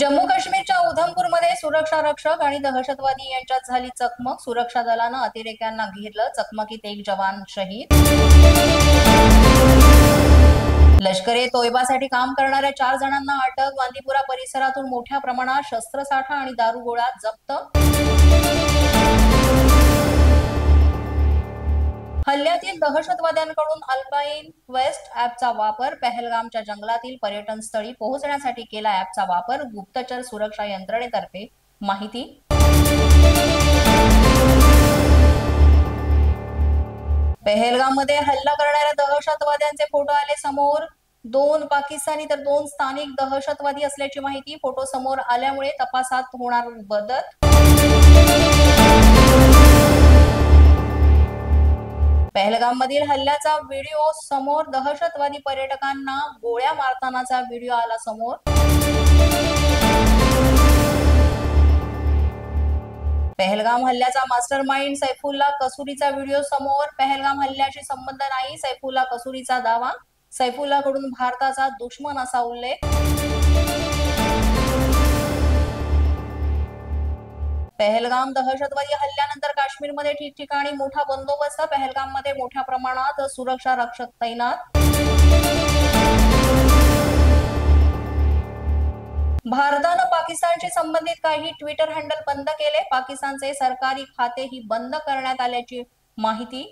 जम्मू काश्मीरच्या उधमपूरमध्ये सुरक्षा रक्षक आणि दहशतवादी यांच्यात झाली चकमक। सुरक्षा दलानं अतिरेक्यांना घेरलं, चकमकीत एक जवान शहीद। लष्कर-ए तोयबासाठी काम करणाऱ्या 4 जणांना अटक। बांदीपुरा परिसरातून मोठ्या प्रमाणात शस्त्रसाठा आणि दारुगोळा जप्त। हल्ल्यातील दहशतवाद्यांकडून अल्पाइन क्वेस्ट ॲपचा वापर। पहलगामच्या जंगलातील पर्यटन स्थळी पोहोचण्यासाठी केला ॲपचा वापर। गुप्तचर सुरक्षा यंत्रणेतर्फे माहिती। पहलगाममध्ये हल्ला करणाऱ्या दहशतवाद्यांचे फोटो आले समोर। 2 पाकिस्तानी तर 2 स्थानिक दहशतवादी असल्याची माहिती। फोटो समोर आल्यामुळे तपासात होणार बदल। पहलगाम मधील हल्ल्याचा व्हिडिओ समोर। दहशतवादी पर्यटकांना गोळ्या मारतानाचा व्हिडिओ आला समोर। पहलगाम हल्ल्याचा मास्टरमाइंड सैफुल्ला कसूरीचा व्हिडिओ समोर। पहलगाम हल्ल्याशी संबंध नाही, सैफुल्ला कसूरीचा दावा। सैफुल्लाकडून भारताचा दुश्मन असा उल्लेख। पहलगाम दहशतवादी हल्ल्यानंतर काश्मीरमध्ये ठिकठिकाणी मोठा बंदोबस्त। पहलगाममध्ये मोठ्या प्रमाणात सुरक्षा रक्षक तैनात। भारतानं पाकिस्तानशी संबंधित काही ट्विटर हँडल बंद केले। पाकिस्तानचे सरकारी खातेही बंद करण्यात आल्याची माहिती।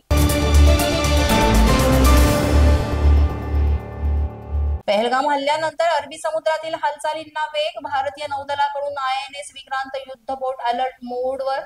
पहलगाम हल्ल्यानंतर अरबी समुद्रातील हालचालींना वेग। भारतीय नौदलाकडून INS विक्रांत युद्धबोट अलर्ट मोडवर।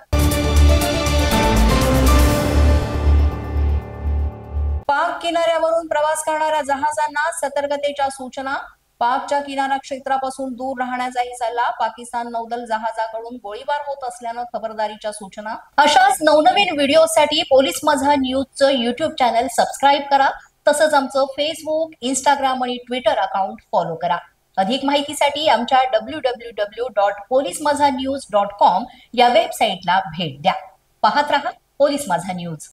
पाक किनाऱ्यावरून प्रवास करणाऱ्या जहाजांना सतर्कतेच्या सूचना। पाकच्या किनारा क्षेत्रापासून दूर राहण्याचाही सल्ला। पाकिस्तान नौदल जहाजाकडून गोळीबार होत असल्यानं खबरदारीच्या सूचना। अशाच नवनवीन व्हिडिओसाठी पोलीस माझा न्यूजचं YouTube चॅनल सबस्क्राईब करा। तसंच आमचं फेसबुक, इंस्टाग्राम आणि ट्विटर अकाउंट फॉलो करा। अधिक माहितीसाठी आमच्या www.polismazhanews.com या वेबसाईटला भेट द्या। पाहत रहा पोलीस माझा न्यूज।